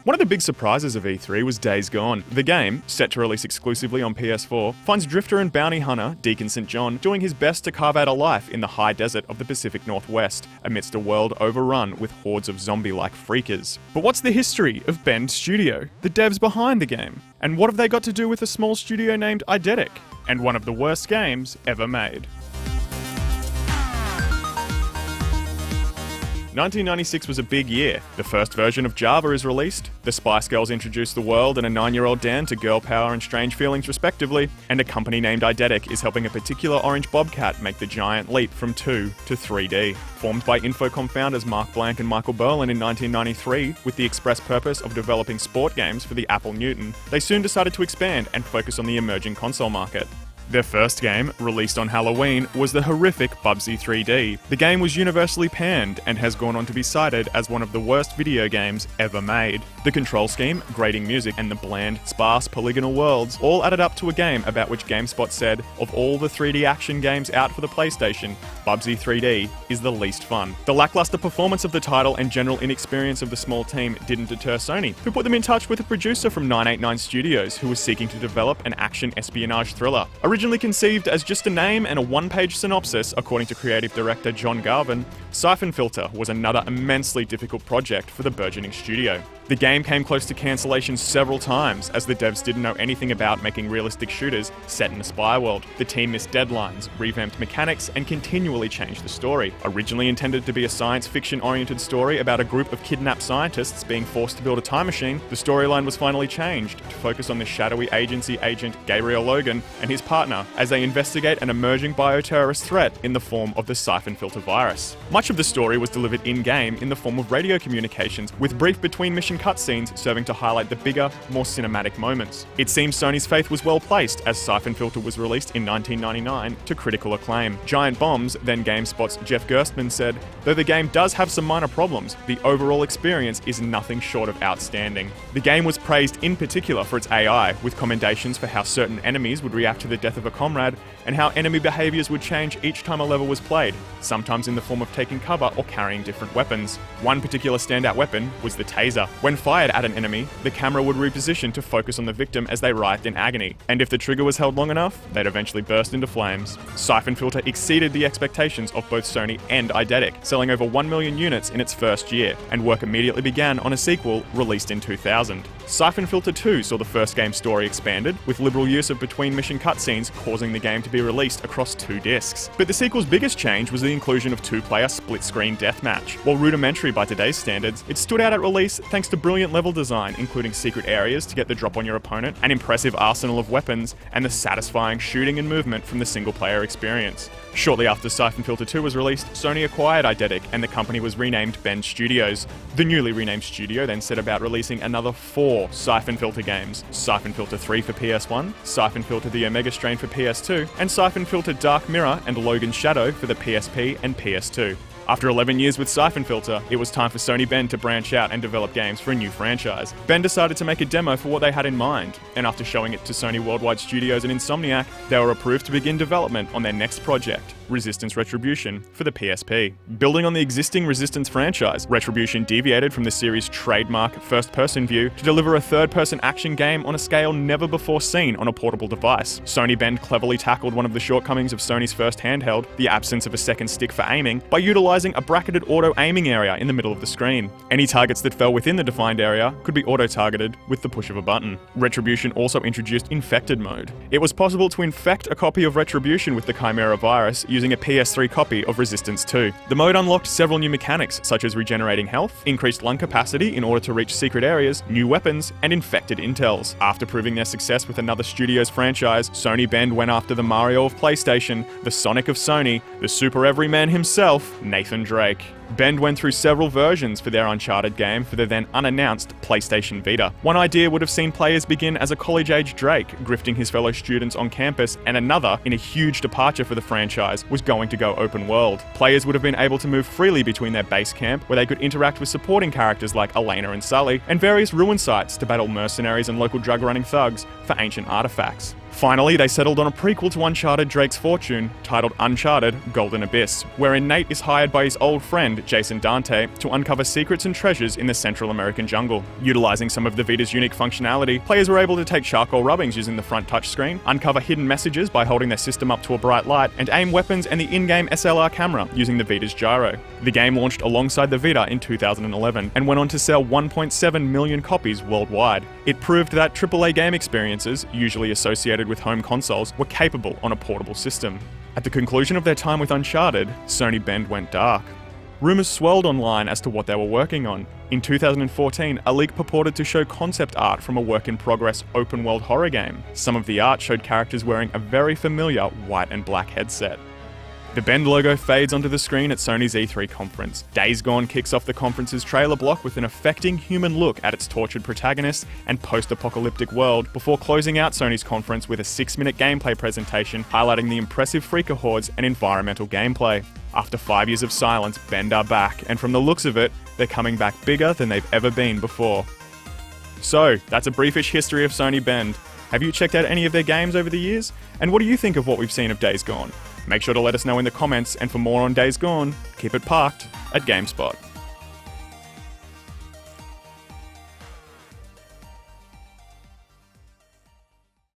One of the big surprises of E3 was Days Gone. The game, set to release exclusively on PS4, finds drifter and bounty hunter Deacon St. John doing his best to carve out a life in the high desert of the Pacific Northwest, amidst a world overrun with hordes of zombie-like freakers. But what's the history of Bend Studio, the devs behind the game? And what have they got to do with a small studio named Eidetic, and one of the worst games ever made? 1996 was a big year. The first version of Java is released, the Spice Girls introduce the world and a 9-year-old Dan to girl power and strange feelings respectively, and a company named Eidetic is helping a particular orange bobcat make the giant leap from 2 to 3D. Formed by Infocom founders Mark Blank and Michael Berlin in 1993 with the express purpose of developing sport games for the Apple Newton, they soon decided to expand and focus on the emerging console market. Their first game, released on Halloween, was the horrific Bubsy 3D. The game was universally panned and has gone on to be cited as one of the worst video games ever made. The control scheme, grating music, and the bland, sparse polygonal worlds all added up to a game about which GameSpot said, of all the 3D action games out for the PlayStation, Bubsy 3D is the least fun. The lackluster performance of the title and general inexperience of the small team didn't deter Sony, who put them in touch with a producer from 989 Studios who was seeking to develop an action espionage thriller. Originally conceived as just a name and a one-page synopsis, according to creative director John Garvin, Siphon Filter was another immensely difficult project for the burgeoning studio. The game came close to cancellation several times, as the devs didn't know anything about making realistic shooters set in a spy world. The team missed deadlines, revamped mechanics, and continually changed the story. Originally intended to be a science fiction-oriented story about a group of kidnapped scientists being forced to build a time machine, the storyline was finally changed to focus on the shadowy agency agent Gabriel Logan and his partner as they investigate an emerging bioterrorist threat in the form of the Siphon Filter virus. Much of the story was delivered in-game in the form of radio communications, with brief between-mission cutscenes serving to highlight the bigger, more cinematic moments. It seems Sony's faith was well placed as Siphon Filter was released in 1999 to critical acclaim. Giant Bombs, then GameSpot's Jeff Gerstmann, said, "Though the game does have some minor problems, the overall experience is nothing short of outstanding." The game was praised in particular for its AI, with commendations for how certain enemies would react to the death of a comrade, and how enemy behaviours would change each time a level was played, sometimes in the form of taking cover or carrying different weapons. One particular standout weapon was the taser. When fired at an enemy, the camera would reposition to focus on the victim as they writhed in agony, and if the trigger was held long enough, they'd eventually burst into flames. Siphon Filter exceeded the expectations of both Sony and Eidetic, selling over 1 million units in its first year, and work immediately began on a sequel released in 2000. Siphon Filter 2 saw the first game's story expanded, with liberal use of between-mission cutscenes causing the game to be released across 2 discs. But the sequel's biggest change was the inclusion of 2-player split-screen deathmatch. While rudimentary by today's standards, it stood out at release thanks to brilliant level design, including secret areas to get the drop on your opponent, an impressive arsenal of weapons, and the satisfying shooting and movement from the single-player experience. Shortly after Siphon Filter 2 was released, Sony acquired Eidetic and the company was renamed Bend Studios. The newly renamed studio then set about releasing another 4 Siphon Filter games: Siphon Filter 3 for PS1, Siphon Filter The Omega Strain for PS2, and Siphon Filter Dark Mirror and Logan Shadow for the PSP and PS2. After 11 years with Siphon Filter, it was time for Sony Bend to branch out and develop games for a new franchise. Bend decided to make a demo for what they had in mind, and after showing it to Sony Worldwide Studios and Insomniac, they were approved to begin development on their next project, Resistance Retribution, for the PSP. Building on the existing Resistance franchise, Retribution deviated from the series' trademark first-person view to deliver a third-person action game on a scale never before seen on a portable device. Sony Bend cleverly tackled one of the shortcomings of Sony's first handheld, the absence of a second stick for aiming, by utilizing a bracketed auto-aiming area in the middle of the screen. Any targets that fell within the defined area could be auto-targeted with the push of a button. Retribution also introduced Infected mode. It was possible to infect a copy of Retribution with the Chimera virus using a PS3 copy of Resistance 2. The mode unlocked several new mechanics, such as regenerating health, increased lung capacity in order to reach secret areas, new weapons, and infected intels. After proving their success with another studio's franchise, Sony Bend went after the Mario of PlayStation, the Sonic of Sony, the Super Everyman himself, Nathan Drake. Bend went through several versions for their Uncharted game for the then unannounced PlayStation Vita. One idea would have seen players begin as a college-age Drake, grifting his fellow students on campus, and another, in a huge departure for the franchise, was going to go open world. Players would have been able to move freely between their base camp, where they could interact with supporting characters like Elena and Sully, and various ruin sites to battle mercenaries and local drug-running thugs for ancient artifacts. Finally, they settled on a prequel to Uncharted Drake's Fortune, titled Uncharted Golden Abyss, wherein Nate is hired by his old friend, Jason Dante, to uncover secrets and treasures in the Central American jungle. Utilizing some of the Vita's unique functionality, players were able to take charcoal rubbings using the front touchscreen, uncover hidden messages by holding their system up to a bright light, and aim weapons and the in-game SLR camera using the Vita's gyro. The game launched alongside the Vita in 2011 and went on to sell 1.7 million copies worldwide. It proved that AAA game experiences, usually associated with home consoles, were capable on a portable system. At the conclusion of their time with Uncharted, Sony Bend went dark. Rumours swirled online as to what they were working on. In 2014, a leak purported to show concept art from a work-in-progress open-world horror game. Some of the art showed characters wearing a very familiar white and black headset. The Bend logo fades onto the screen at Sony's E3 conference. Days Gone kicks off the conference's trailer block with an affecting human look at its tortured protagonist and post-apocalyptic world, before closing out Sony's conference with a 6-minute gameplay presentation highlighting the impressive Freaker hordes and environmental gameplay. After 5 years of silence, Bend are back, and from the looks of it, they're coming back bigger than they've ever been before. So, that's a briefish history of Sony Bend. Have you checked out any of their games over the years? And what do you think of what we've seen of Days Gone? Make sure to let us know in the comments, and for more on Days Gone, keep it parked at GameSpot.